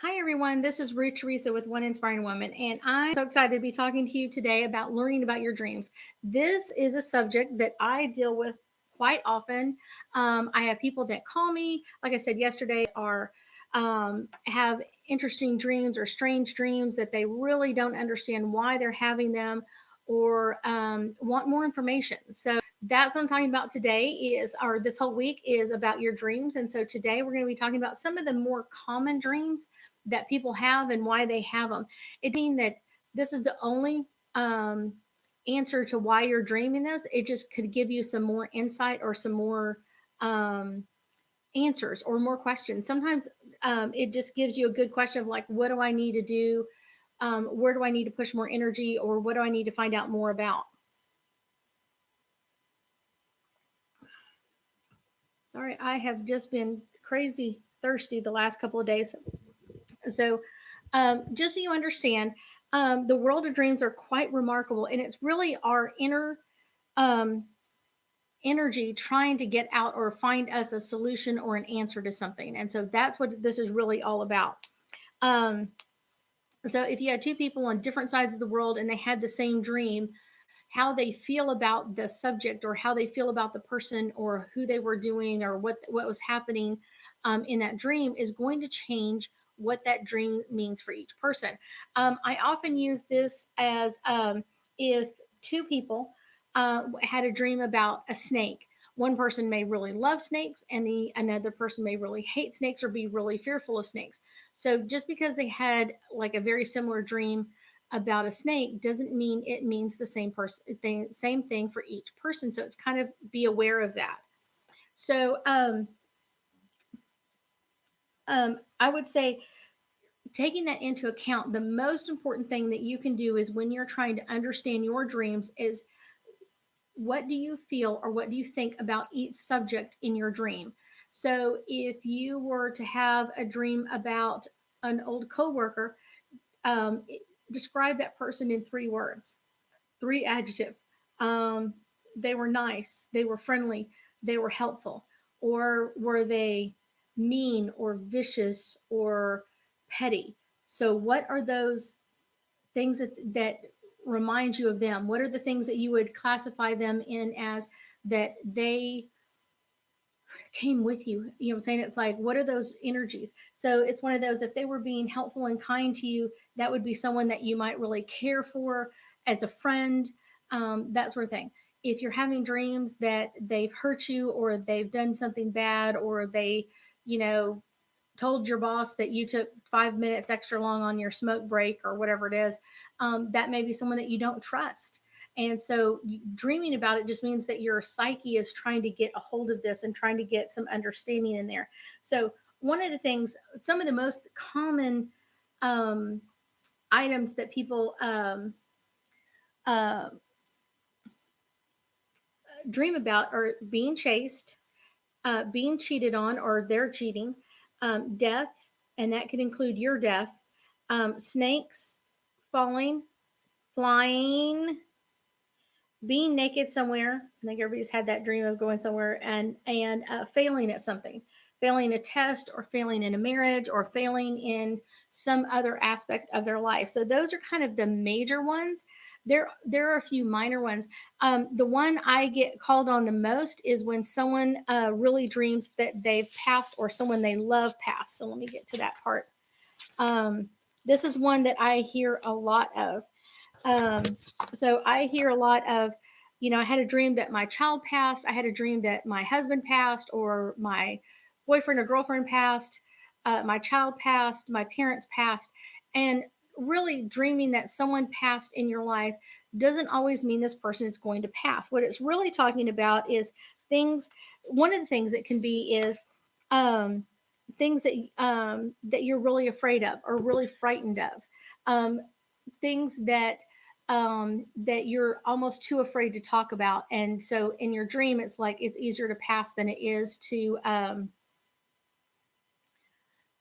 Hi, everyone. This is Ruth Theresa with One Inspiring Woman, and I'm so excited to be talking to you today about learning about your dreams. This is a subject that I deal with quite often. I have people that call me, like I said yesterday, are have interesting dreams or strange dreams that they really don't understand why they're having them or want more information. So that's what I'm talking about today or this whole week is about your dreams. And so today we're going to be talking about some of the more common dreams that people have and why they have them. It means that this is the only answer to why you're dreaming this. It just could give you some more insight or some more um, answers or more questions. Sometimes it just gives you a good question of like, what do I need to do? Where do I need to push more energy, or what do I need to find out more about? Sorry, I have just been crazy thirsty the last couple of days. So, just so you understand, the world of dreams are quite remarkable, and it's really our inner um, energy trying to get out or find us a solution or an answer to something. And so that's what this is really all about. Um, so, if you had two people on different sides of the world and they had the same dream, how they feel about the subject or how they feel about the person or who they were doing or what was happening in that dream is going to change what that dream means for each person. I often use this as if two people had a dream about a snake. One person may really love snakes, and the another person may really hate snakes or be really fearful of snakes. So just because they had like a very similar dream about a snake doesn't mean it means the same thing for each person. So it's kind of be aware of that. So I would say taking that into account, the most important thing that you can do is when you're trying to understand your dreams is what do you feel or what do you think about each subject in your dream. So if you were to have a dream about an old coworker, um, describe that person in 3 words, 3 adjectives. Um, they were nice, they were friendly, they were helpful, or were they mean or vicious or petty? So, what are those things that remind you of them? What are the things that you would classify them in as that they came with you? You know what I'm saying? It's like, what are those energies? So it's one of those, if they were being helpful and kind to you, that would be someone that you might really care for as a friend, that sort of thing. If you're having dreams that they've hurt you or they've done something bad or they, you know, told your boss that you took 5 minutes extra long on your smoke break or whatever it is, that may be someone that you don't trust. And so dreaming about it just means that your psyche is trying to get a hold of this and trying to get some understanding in there. So, one of the things, some of the most common um, items that people uh, dream about are being chased, being cheated on or they're cheating, death, and that could include your death, snakes, falling, flying, being naked somewhere. I think everybody's had that dream of going somewhere and failing at something, failing a test or failing in a marriage or failing in some other aspect of their life. So those are kind of the major ones. There are a few minor ones. The one I get called on the most is when someone really dreams that they've passed or someone they love passed. So let me get to that part. This is one that I hear a lot of. Um, so I hear a lot of, I had a dream that my child passed. I had a dream that my husband passed, or my boyfriend or girlfriend passed. My child passed. My parents passed. And really dreaming that someone passed in your life doesn't always mean this person is going to pass. What it's really talking about is things. One of the things it can be is um, things that you're really afraid of or really frightened of. Um, Things that you're almost too afraid to talk about, and so in your dream it's like it's easier to pass than it is to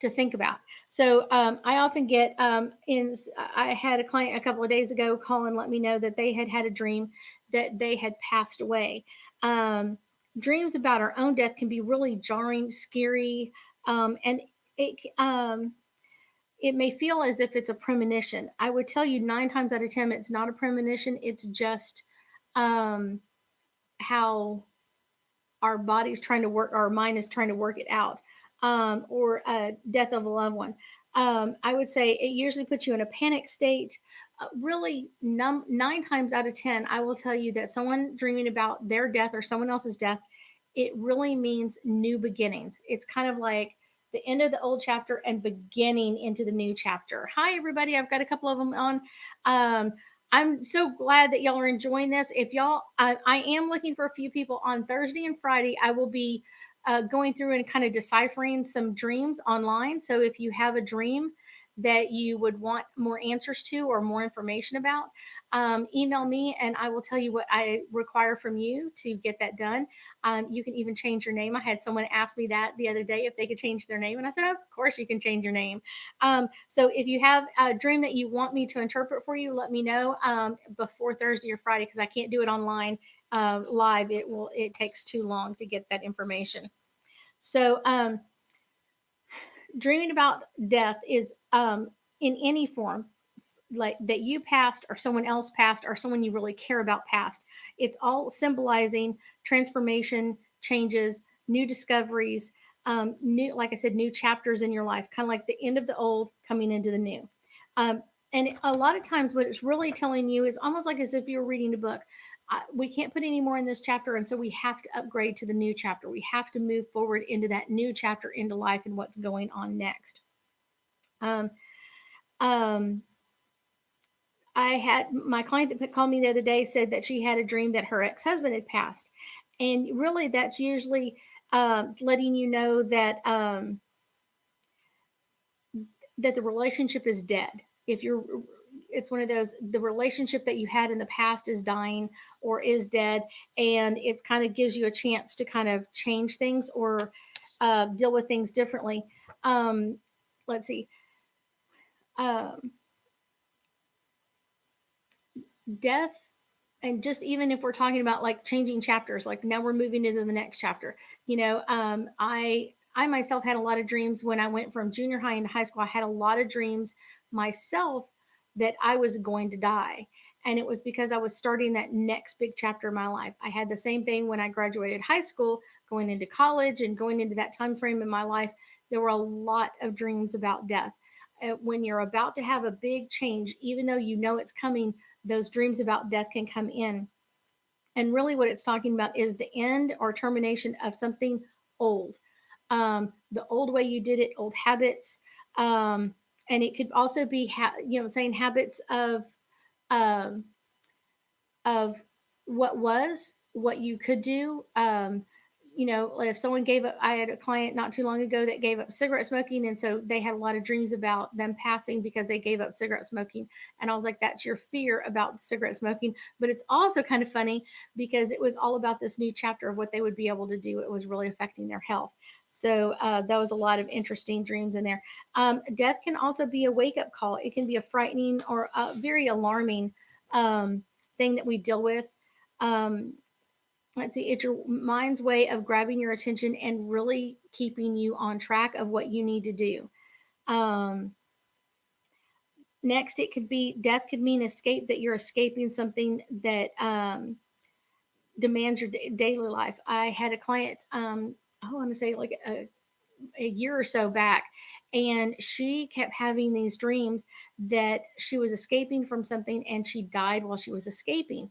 think about. So I often get in. I had a client a couple of days ago call and let me know that they had had a dream that they had passed away. um, Dreams about our own death can be really jarring, scary, and it it may feel as if it's a premonition. I would tell you 9 times out of 10, it's not a premonition. It's just um, how our body's trying to work, our mind is trying to work it out, or death of a loved one. I would say it usually puts you in a panic state. Really, 9 times out of 10, I will tell you that someone dreaming about their death or someone else's death, it really means new beginnings. It's kind of like the end of the old chapter and beginning into the new chapter. Hi, everybody. I've got a couple of them on. Um, I'm so glad that y'all are enjoying this. If y'all, I am looking for a few people on Thursday and Friday. I will be going through and kind of deciphering some dreams online. So if you have a dream that you would want more answers to or more information about, email me and I will tell you what I require from you to get that done. You can even change your name. I had someone ask me that the other day if they could change their name, and I said, "Of course you can change your name." So if you have a dream that you want me to interpret for you, let me know before Thursday or Friday because I can't do it online live. It takes too long to get that information. So dreaming about death is in any form, like that you passed or someone else passed or someone you really care about passed. It's all symbolizing transformation, changes, new discoveries, new, like I said, new chapters in your life, kind of like the end of the old coming into the new. And a lot of times, what it's really telling you is almost like as if you're reading a book. We can't put any more in this chapter, and so we have to upgrade to the new chapter. We have to move forward into that new chapter, into life, and what's going on next. Um, um, I had my client that called me the other day said that she had a dream that her ex husband had passed. And really, that's usually letting you know that the relationship is dead. If you're, it's one of those, the relationship that you had in the past is dying or is dead. And it kind of gives you a chance to kind of change things or deal with things differently. Um, let's see. Um, Death, and just even if we're talking about like changing chapters, like now we're moving into the next chapter. I myself had a lot of dreams when I went from junior high into high school. I had a lot of dreams myself that I was going to die, and it was because I was starting that next big chapter of my life. I had the same thing when I graduated high school, going into college and going into that time frame in my life. There were a lot of dreams about death. When you're about to have a big change, even though you know it's coming, those dreams about death can come in. And really, what it's talking about is the end or termination of something old, the old way you did it, old habits. And it could also be, saying habits um, of what was, what you could do. If someone gave up, I had a client not too long ago that gave up cigarette smoking. And so they had a lot of dreams about them passing because they gave up cigarette smoking. And I was like, that's your fear about cigarette smoking. But it's also kind of funny because it was all about this new chapter of what they would be able to do. It was really affecting their health. So that was a lot of interesting dreams in there. Death can also be a wake up call, it can be a frightening or a very alarming thing that we deal with. Um, let's see, it's your mind's way of grabbing your attention and really keeping you on track of what you need to do. Um, Next, it could be death could mean escape, that you're escaping something that demands your daily life. I had a client, I want to say like a year or so back, and she kept having these dreams that she was escaping from something and she died while she was escaping.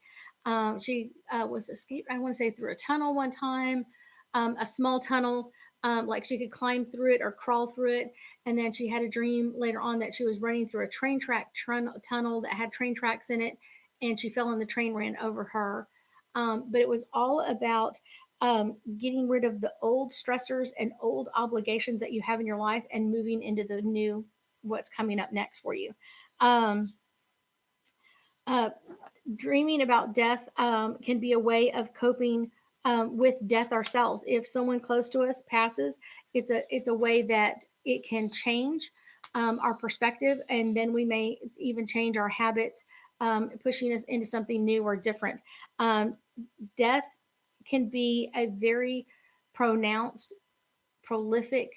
She was escaped, I want to say, through a tunnel one time, a small tunnel, like she could climb through it or crawl through it. And then she had a dream later on that she was running through a train track tunnel that had train tracks in it, and she fell and the train ran over her. But it was all about getting rid of the old stressors and old obligations that you have in your life and moving into the new, what's coming up next for you. Um, uh, Dreaming about death can be a way of coping with death ourselves. If someone close to us passes, it's a way that it can change our perspective, and then we may even change our habits, pushing us into something new or different. Death can be a very pronounced, prolific,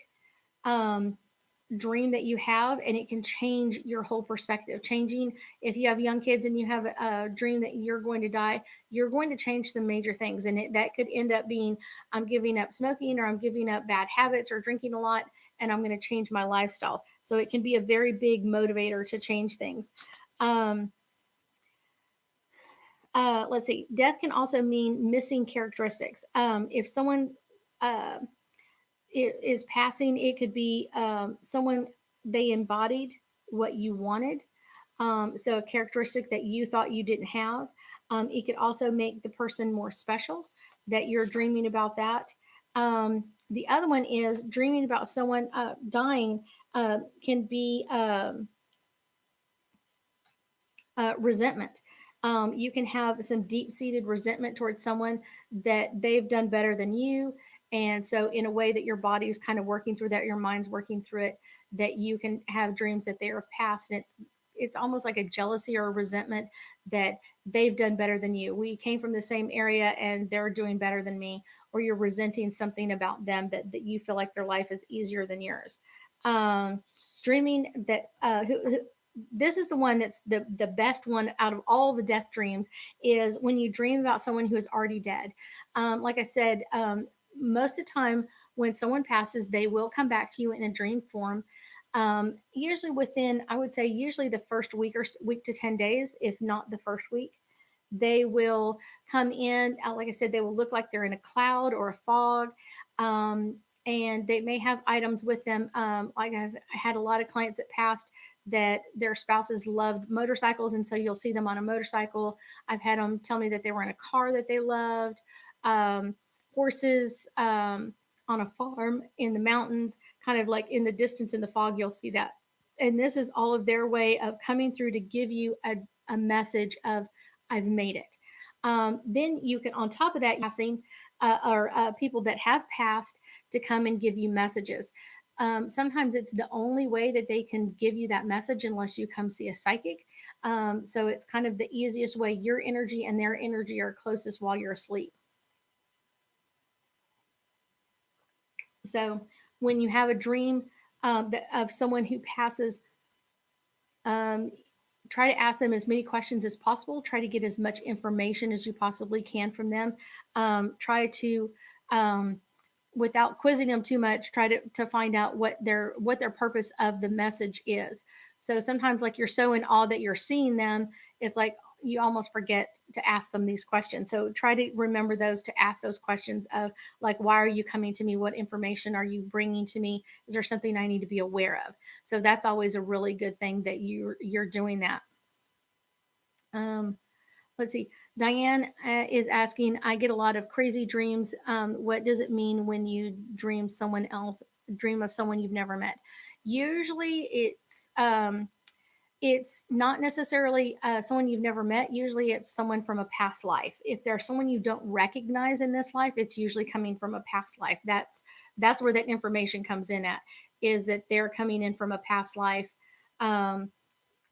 um, dream that you have, and it can change your whole perspective. Changing, if you have young kids and you have a dream that you're going to die, you're going to change some major things, and that could end up being, I'm giving up smoking, or I'm giving up bad habits or drinking a lot, and I'm going to change my lifestyle. So it can be a very big motivator to change things. um, let's see, death can also mean missing characteristics. If someone uh, is passing, it could be someone, they embodied what you wanted. So a characteristic that you thought you didn't have. It could also make the person more special, that you're dreaming about that. The other one is dreaming about someone dying, can be resentment. You can have some deep seated resentment towards someone, that they've done better than you. And so, in a way that your body is kind of working through that, your mind's working through it, that you can have dreams that they are past, and it's almost like a jealousy or a resentment, that they've done better than you. We came from the same area and they're doing better than me, or you're resenting something about them, that you feel like their life is easier than yours. Um, Dreaming that this is the one that's the best one out of all the death dreams, is when you dream about someone who is already dead. Like I said, most of the time when someone passes, they will come back to you in a dream form. Usually within, I would say, usually the first week, or week to 10 days, if not the first week. They will come in, like I said, they will look like they're in a cloud or a fog. Um, and they may have items with them. Like I had a lot of clients that passed, that their spouses loved motorcycles, and so you'll see them on a motorcycle. I've had them tell me that they were in a car that they loved. um, Horses, on a farm in the mountains, kind of like in the distance in the fog, you'll see that. And this is all of their way of coming through to give you a message of, I've made it. Then you can, on top of that, passing, or people that have passed, to come and give you messages. Sometimes it's the only way that they can give you that message, unless you come see a psychic. So it's kind of the easiest way. Your energy and their energy are closest while you're asleep. So when you have a dream of someone who passes, um, try to ask them as many questions as possible. Try to get as much information as you possibly can from them. Try to, um, without quizzing them too much, try to find out what their purpose of the message is. So sometimes, like, you're so in awe that you're seeing them, it's like you almost forget to ask them these questions. So try to remember those, to ask those questions of, like, why are you coming to me? What information are you bringing to me? Is there something I need to be aware of? So that's always a really good thing, that you're doing that. um, let's see. Diane is asking, I get a lot of crazy dreams. What does it mean when you dream of someone you've never met? Usually it's not necessarily someone you've never met. Usually it's someone from a past life. If there's someone you don't recognize in this life, it's usually coming from a past life. That's where that information comes in at, is that they're coming in from a past life. Um,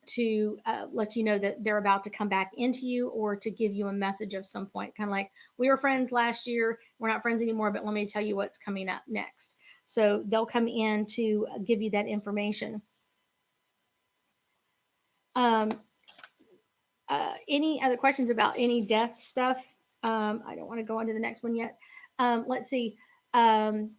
to let you know that they're about to come back into you, or to give you a message of some point. Kind of like, we were friends last year, we're not friends anymore, but let me tell you what's coming up next. So they'll come in to give you that information. Um, any other questions about any death stuff? I don't want to go on to the next one yet. Let's see. Um,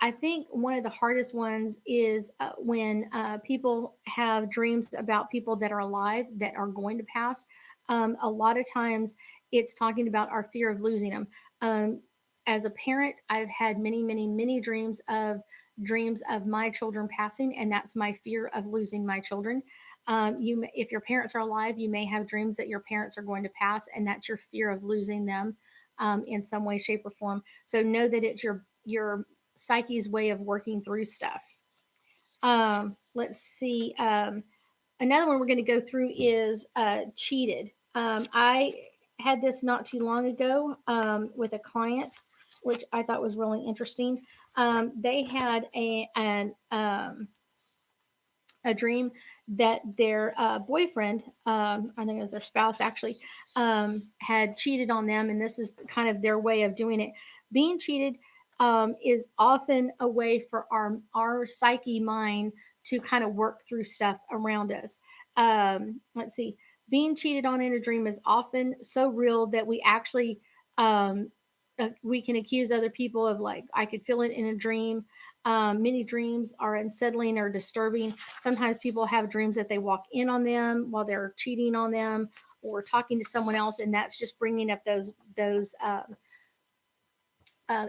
I think one of the hardest ones is when people have dreams about people that are alive, that are going to pass. A lot of times it's talking about our fear of losing them. Um, as a parent, I've had many, many, many dreams of my children passing, and that's my fear of losing my children. If your parents are alive, you may have dreams that your parents are going to pass, and that's your fear of losing them in some way, shape, or form. So know that it's your psyche's way of working through stuff. Let's see. Another one we're going to go through is cheated. I had this not too long ago with a client, which I thought was really interesting. They had a dream that their boyfriend, I think it was their spouse actually, had cheated on them, and this is kind of their way of doing it. Being cheated, is often a way for our psyche mind to kind of work through stuff around us. Let's see, being cheated on in a dream is often so real that we actually um, we can accuse other people of, like, I could feel it in a dream. Many dreams are unsettling or disturbing. Sometimes people have dreams that they walk in on them while they're cheating on them or talking to someone else, and that's just bringing up those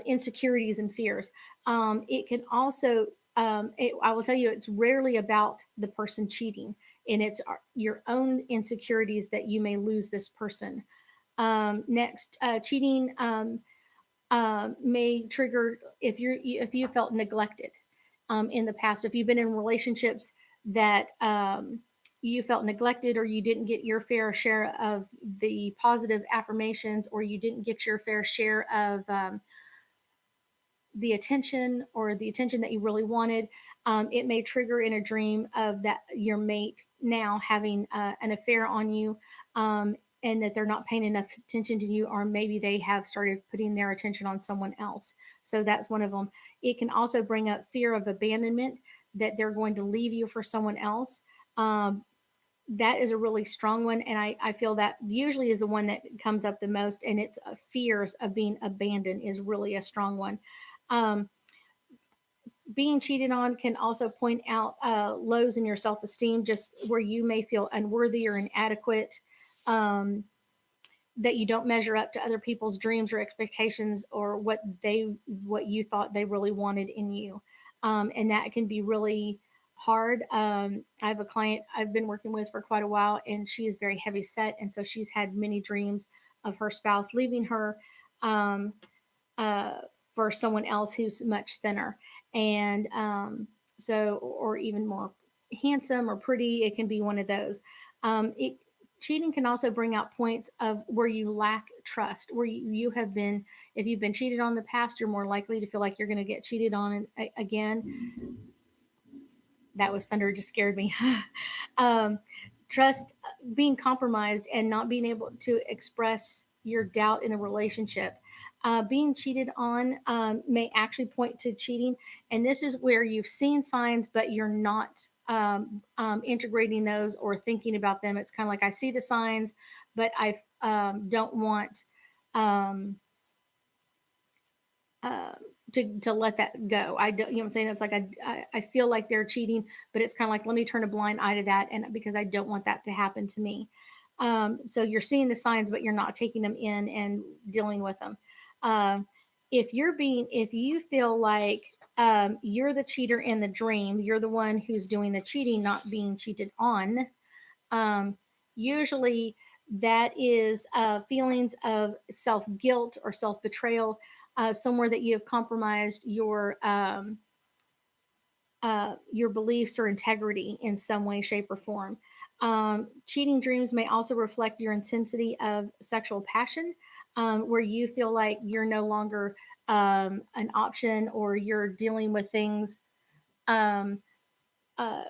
insecurities and fears. It can also, I will tell you, it's rarely about the person cheating, and it's your own insecurities that you may lose this person. Next, cheating may trigger if you felt neglected in the past. If you've been in relationships that you felt neglected, or you didn't get your fair share of the positive affirmations, or you didn't get your fair share of the attention, or the attention that you really wanted, it may trigger in a dream of that your mate now having an affair on you, and that they're not paying enough attention to you, or maybe they have started putting their attention on someone else. So that's one of them. It can also bring up fear of abandonment, that they're going to leave you for someone else. That is a really strong one, and I feel that usually is the one that comes up the most, and it's fears of being abandoned is really a strong one. um, Being cheated on can also point out lows in your self-esteem, just where you may feel unworthy or inadequate, um, that you don't measure up to other people's dreams or expectations, or what you thought they really wanted in you. And that can be really hard. I have a client I've been working with for quite a while, and she is very heavy set, and so she's had many dreams of her spouse leaving her, um, uh, for someone else who's much thinner, and or even more handsome or pretty. It can be one of those. It Cheating can also bring out points of where you lack trust, where you have been, if you've been cheated on in the past, you're more likely to feel like you're going to get cheated on again. That was thunder, just scared me. um, Trust being compromised and not being able to express your doubt in a relationship. Being cheated on may actually point to cheating, and this is where you've seen signs, but you're not integrating those or thinking about them. It's kind of like, I see the signs, but I don't want um, uh, to let that go. I don't, you know what I'm saying? It's like I feel like they're cheating, but it's kind of like, let me turn a blind eye to that, and because I don't want that to happen to me. So you're seeing the signs, but you're not taking them in and dealing with them. Um, if you feel like you're the cheater in the dream, you're the one who's doing the cheating, not being cheated on. um, Usually that is feelings of self guilt or self betrayal, somewhere that you have compromised your beliefs or integrity in some way, shape, or form. Cheating dreams may also reflect your intensity of sexual passion, where you feel like you're no longer an option, or you're dealing with things um,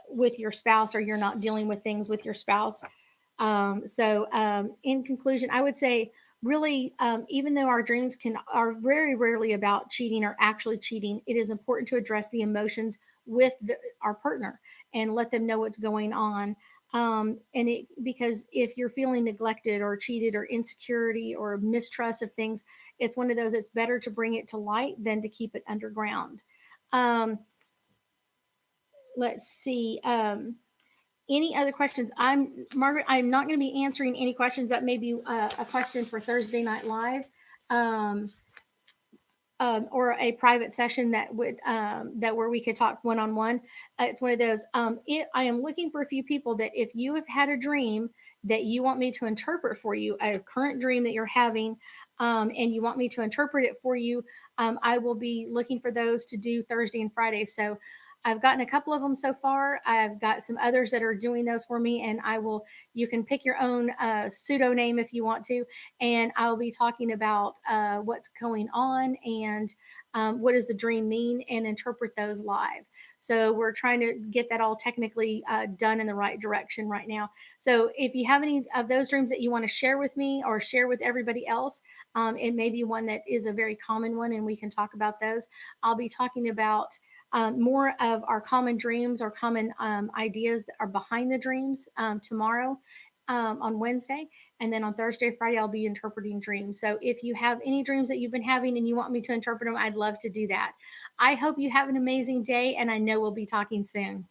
with your spouse, or you're not dealing with things with your spouse. In conclusion, I would say, really, even though our dreams are very rarely about cheating or actually cheating, it is important to address the emotions with our partner and let them know what's going on. Because if you're feeling neglected or cheated or insecurity or mistrust of things, it's one of those. It's better to bring it to light than to keep it underground. Um, let's see. Any other questions? I'm Margaret. I'm not going to be answering any questions. That may be a question for Thursday Night Live, um, or a private session that where we could talk one on one. It's one of those. I am looking for a few people that, if you have had a dream that you want me to interpret for you, a current dream that you're having, and you want me to interpret it for you, I will be looking for those to do Thursday and Friday. So I've gotten a couple of them so far. I've got some others that are doing those for me, and I will. You can pick your own pseudo name if you want to, and I'll be talking about what's going on and what does the dream mean, and interpret those live. So we're trying to get that all technically done in the right direction right now. So if you have any of those dreams that you want to share with me or share with everybody else, it may be one that is a very common one, and we can talk about those. I'll be talking about more of our common dreams or common ideas that are behind the dreams tomorrow on Wednesday. And then on Thursday, Friday, I'll be interpreting dreams. So if you have any dreams that you've been having and you want me to interpret them, I'd love to do that. I hope you have an amazing day, and I know we'll be talking soon.